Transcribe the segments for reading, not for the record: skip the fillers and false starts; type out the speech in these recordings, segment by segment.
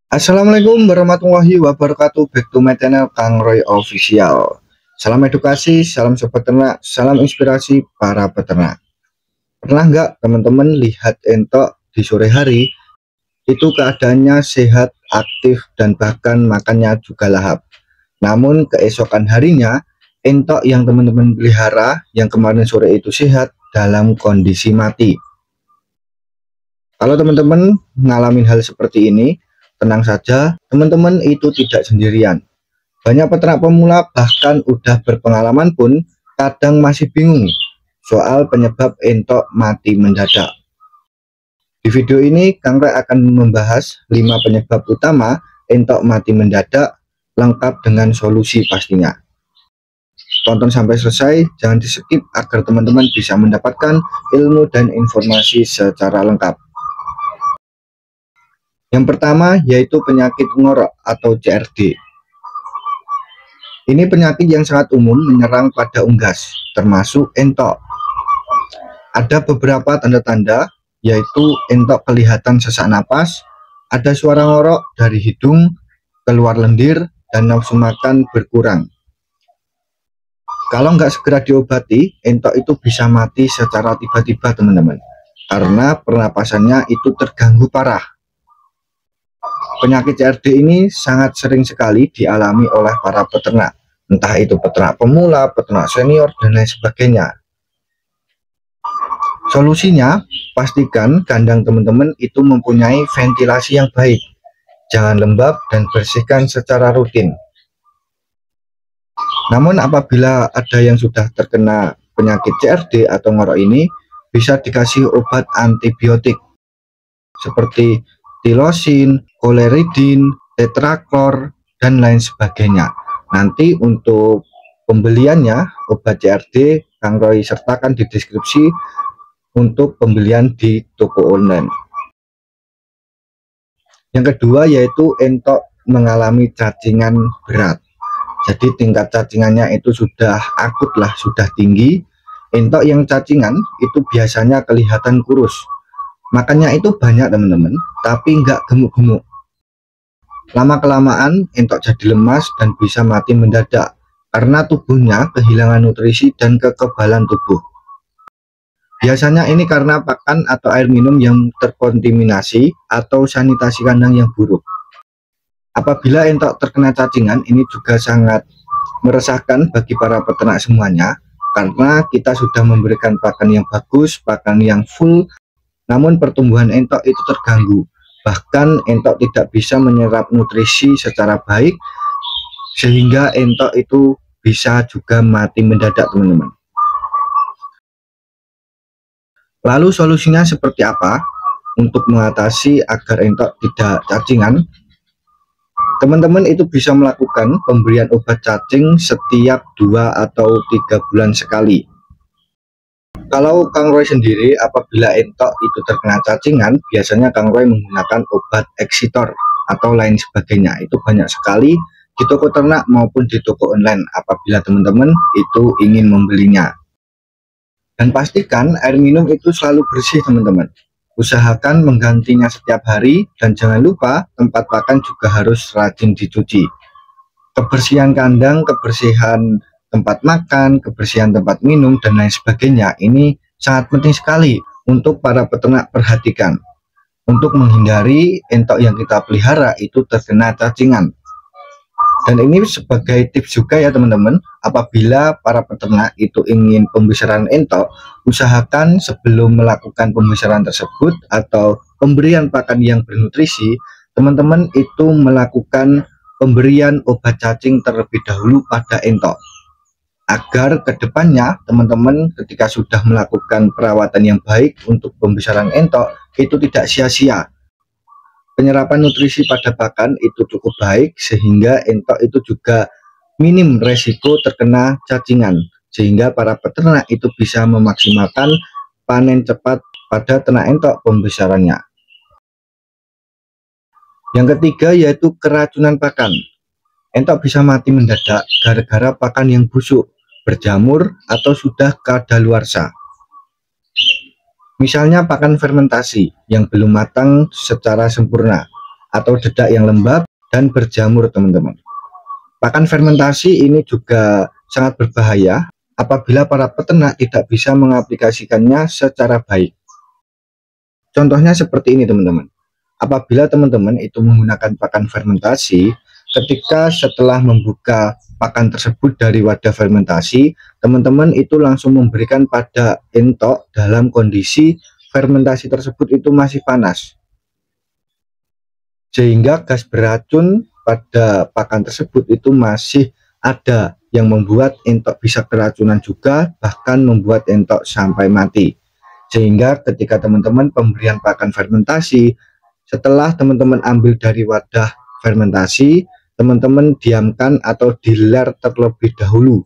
Assalamualaikum warahmatullahi wabarakatuh. Back to my channel Kang Roy Official. Salam edukasi, salam sobat ternak, salam inspirasi para peternak. Pernah nggak teman-teman lihat entok di sore hari itu keadaannya sehat, aktif, dan bahkan makannya juga lahap. Namun keesokan harinya entok yang teman-teman pelihara yang kemarin sore itu sehat dalam kondisi mati. Kalau teman-teman ngalamin hal seperti ini, tenang saja, teman-teman itu tidak sendirian. Banyak peternak pemula bahkan udah berpengalaman pun kadang masih bingung soal penyebab entok mati mendadak. Di video ini Kang Roy akan membahas 5 penyebab utama entok mati mendadak lengkap dengan solusi pastinya. Tonton sampai selesai, jangan di skip agar teman-teman bisa mendapatkan ilmu dan informasi secara lengkap. Yang pertama yaitu penyakit ngorok atau CRD. Ini penyakit yang sangat umum menyerang pada unggas, termasuk entok. Ada beberapa tanda-tanda, yaitu entok kelihatan sesak napas, ada suara ngorok dari hidung, keluar lendir, dan nafsu makan berkurang. Kalau nggak segera diobati, entok itu bisa mati secara tiba-tiba teman-teman, karena pernapasannya itu terganggu parah. Penyakit CRD ini sangat sering sekali dialami oleh para peternak, entah itu peternak pemula, peternak senior, dan lain sebagainya. Solusinya, pastikan kandang teman-teman itu mempunyai ventilasi yang baik, jangan lembab dan bersihkan secara rutin. Namun apabila ada yang sudah terkena penyakit CRD atau ngorok ini, bisa dikasih obat antibiotik seperti tilosin, koleridin, tetraklor, dan lain sebagainya. Nanti untuk pembeliannya obat CRD Kang Roy sertakan di deskripsi untuk pembelian di toko online. Yang kedua yaitu entok mengalami cacingan berat. Jadi tingkat cacingannya itu sudah akut lah, sudah tinggi. Entok yang cacingan itu biasanya kelihatan kurus. Makannya itu banyak teman-teman, tapi nggak gemuk-gemuk. Lama-kelamaan entok jadi lemas dan bisa mati mendadak karena tubuhnya kehilangan nutrisi dan kekebalan tubuh. Biasanya ini karena pakan atau air minum yang terkontaminasi atau sanitasi kandang yang buruk. Apabila entok terkena cacingan, ini juga sangat meresahkan bagi para peternak semuanya karena kita sudah memberikan pakan yang bagus, pakan yang full, namun pertumbuhan entok itu terganggu, bahkan entok tidak bisa menyerap nutrisi secara baik, sehingga entok itu bisa juga mati mendadak teman-teman. Lalu solusinya seperti apa untuk mengatasi agar entok tidak cacingan? Teman-teman itu bisa melakukan pemberian obat cacing setiap 2 atau 3 bulan sekali. Kalau Kang Roy sendiri apabila entok itu terkena cacingan, biasanya Kang Roy menggunakan obat eksitor atau lain sebagainya. Itu banyak sekali di toko ternak maupun di toko online apabila teman-teman itu ingin membelinya. Dan pastikan air minum itu selalu bersih teman-teman. Usahakan menggantinya setiap hari dan jangan lupa tempat pakan juga harus rajin dicuci. Kebersihan kandang, kebersihan tempat makan, kebersihan tempat minum, dan lain sebagainya ini sangat penting sekali untuk para peternak perhatikan untuk menghindari entok yang kita pelihara itu terkena cacingan. Dan ini sebagai tips juga ya teman-teman, apabila para peternak itu ingin pembesaran entok, usahakan sebelum melakukan pembesaran tersebut atau pemberian pakan yang bernutrisi, teman-teman itu melakukan pemberian obat cacing terlebih dahulu pada entok, agar kedepannya teman-teman ketika sudah melakukan perawatan yang baik untuk pembesaran entok itu tidak sia-sia. Penyerapan nutrisi pada pakan itu cukup baik sehingga entok itu juga minim resiko terkena cacingan, sehingga para peternak itu bisa memaksimalkan panen cepat pada ternak entok pembesarannya. Yang ketiga yaitu keracunan pakan. Entok bisa mati mendadak gara-gara pakan yang busuk, berjamur, atau sudah kadaluarsa. Misalnya pakan fermentasi yang belum matang secara sempurna. atau dedak yang lembab dan berjamur teman-teman. Pakan fermentasi ini juga sangat berbahaya apabila para peternak tidak bisa mengaplikasikannya secara baik. Contohnya seperti ini teman-teman. Apabila teman-teman itu menggunakan pakan fermentasi, ketika setelah membuka pakan tersebut dari wadah fermentasi, teman-teman itu langsung memberikan pada entok dalam kondisi fermentasi tersebut itu masih panas, sehingga gas beracun pada pakan tersebut itu masih ada, yang membuat entok bisa keracunan juga, bahkan membuat entok sampai mati. Sehingga ketika teman-teman pemberian pakan fermentasi, setelah teman-teman ambil dari wadah fermentasi, teman-teman diamkan atau diler terlebih dahulu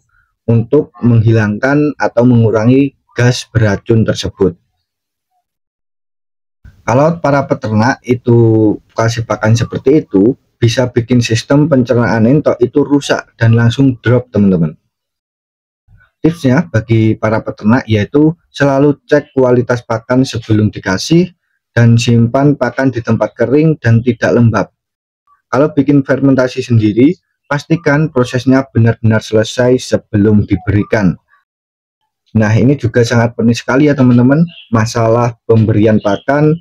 untuk menghilangkan atau mengurangi gas beracun tersebut. Kalau para peternak itu kasih pakan seperti itu, bisa bikin sistem pencernaan entok itu rusak dan langsung drop teman-teman. Tipsnya bagi para peternak yaitu selalu cek kualitas pakan sebelum dikasih, dan simpan pakan di tempat kering dan tidak lembab. Kalau bikin fermentasi sendiri, pastikan prosesnya benar-benar selesai sebelum diberikan. Nah, ini juga sangat penting sekali ya teman-teman, masalah pemberian pakan,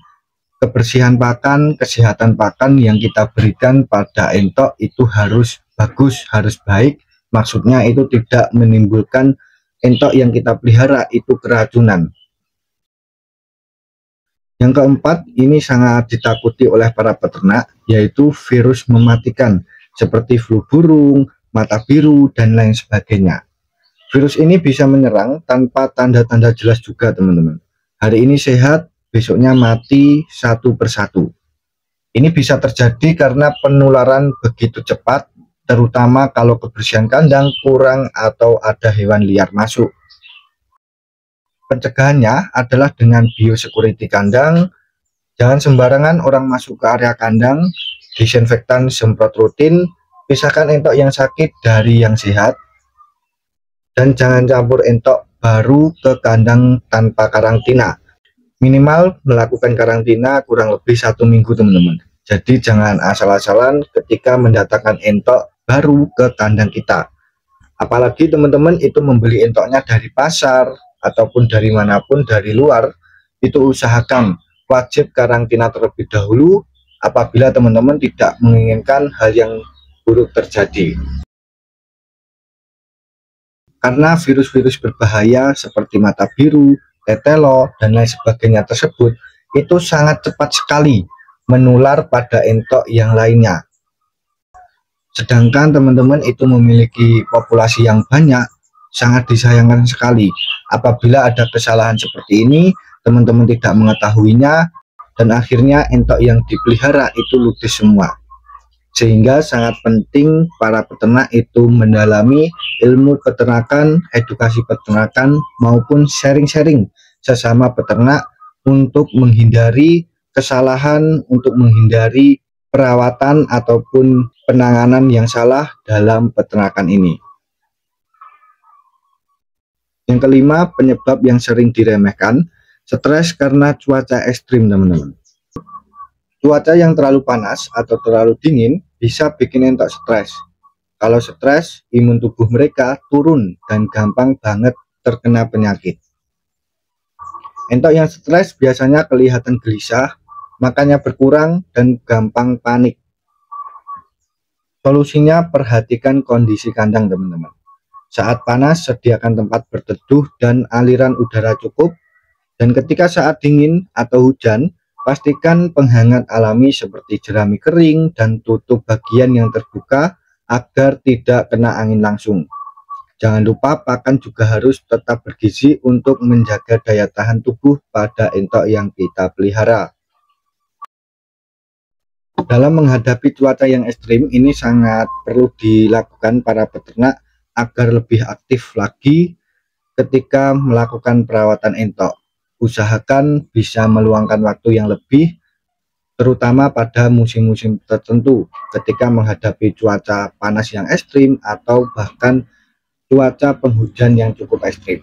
kebersihan pakan, kesehatan pakan yang kita berikan pada entok itu harus bagus, harus baik. Maksudnya itu tidak menimbulkan entok yang kita pelihara itu keracunan. Yang keempat, ini sangat ditakuti oleh para peternak, yaitu virus mematikan seperti flu burung, mata biru, dan lain sebagainya. Virus ini bisa menyerang tanpa tanda-tanda jelas juga teman-teman. Hari ini sehat, besoknya mati satu persatu. Ini bisa terjadi karena penularan begitu cepat, terutama kalau kebersihan kandang kurang atau ada hewan liar masuk. Pencegahannya adalah dengan biosecurity kandang. Jangan sembarangan orang masuk ke area kandang, disinfektan semprot rutin, pisahkan entok yang sakit dari yang sehat, dan jangan campur entok baru ke kandang tanpa karantina. Minimal melakukan karantina kurang lebih 1 minggu teman-teman. Jadi jangan asal-asalan ketika mendatangkan entok baru ke kandang kita. Apalagi teman-teman itu membeli entoknya dari pasar ataupun dari manapun dari luar, itu usahakan wajib karantina terlebih dahulu apabila teman-teman tidak menginginkan hal yang buruk terjadi. Karena virus-virus berbahaya seperti mata biru, tetelo, dan lain sebagainya tersebut itu sangat cepat sekali menular pada entok yang lainnya. Sedangkan teman-teman itu memiliki populasi yang banyak, sangat disayangkan sekali apabila ada kesalahan seperti ini, teman-teman tidak mengetahuinya, dan akhirnya entok yang dipelihara itu ludes semua. Sehingga sangat penting para peternak itu mendalami ilmu peternakan, edukasi peternakan, maupun sharing-sharing sesama peternak untuk menghindari kesalahan, untuk menghindari perawatan ataupun penanganan yang salah dalam peternakan ini. Yang kelima, penyebab yang sering diremehkan, stres karena cuaca ekstrim teman-teman. Cuaca yang terlalu panas atau terlalu dingin bisa bikin entok stres. Kalau stres, imun tubuh mereka turun dan gampang banget terkena penyakit. Entok yang stres biasanya kelihatan gelisah, makannya berkurang, dan gampang panik. Solusinya perhatikan kondisi kandang teman-teman. Saat panas, sediakan tempat berteduh dan aliran udara cukup. Dan ketika saat dingin atau hujan, pastikan penghangat alami seperti jerami kering dan tutup bagian yang terbuka agar tidak kena angin langsung. Jangan lupa pakan juga harus tetap bergizi untuk menjaga daya tahan tubuh pada entok yang kita pelihara. Dalam menghadapi cuaca yang ekstrim, ini sangat perlu dilakukan para peternak agar lebih aktif lagi ketika melakukan perawatan entok. Usahakan bisa meluangkan waktu yang lebih, terutama pada musim-musim tertentu ketika menghadapi cuaca panas yang ekstrim atau bahkan cuaca penghujan yang cukup ekstrim.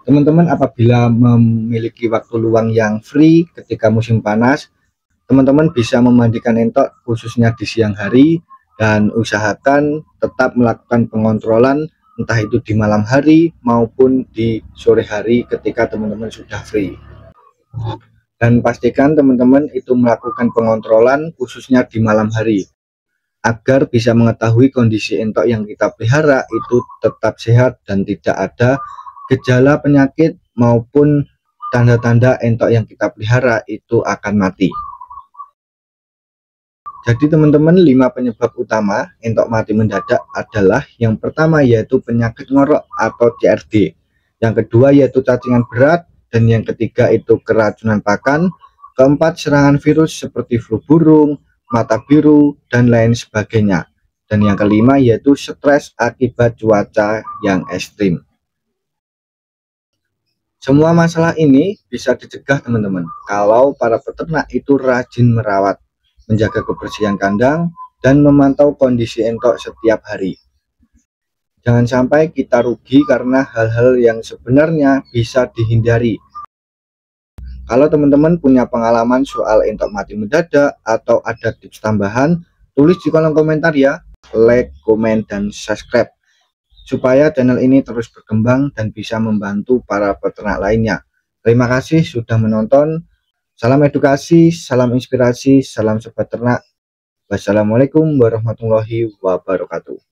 Teman-teman apabila memiliki waktu luang yang free ketika musim panas, teman-teman bisa memandikan entok khususnya di siang hari, dan usahakan tetap melakukan pengontrolan entah itu di malam hari maupun di sore hari ketika teman-teman sudah free. Dan pastikan teman-teman itu melakukan pengontrolan khususnya di malam hari agar bisa mengetahui kondisi entok yang kita pelihara itu tetap sehat dan tidak ada gejala penyakit maupun tanda-tanda entok yang kita pelihara itu akan mati. Jadi teman-teman, 5 penyebab utama entok mati mendadak adalah yang pertama yaitu penyakit ngorok atau CRD, yang kedua yaitu cacingan berat, dan yang ketiga itu keracunan pakan, keempat serangan virus seperti flu burung, mata biru, dan lain sebagainya, dan yang kelima yaitu stres akibat cuaca yang ekstrim. Semua masalah ini bisa dicegah teman-teman kalau para peternak itu rajin merawat, menjaga kebersihan kandang, dan memantau kondisi entok setiap hari. Jangan sampai kita rugi karena hal-hal yang sebenarnya bisa dihindari. Kalau teman-teman punya pengalaman soal entok mati mendadak atau ada tips tambahan, tulis di kolom komentar ya. Like, komen, dan subscribe supaya channel ini terus berkembang dan bisa membantu para peternak lainnya. Terima kasih sudah menonton. Salam edukasi, salam inspirasi, salam sobat ternak. Wassalamualaikum warahmatullahi wabarakatuh.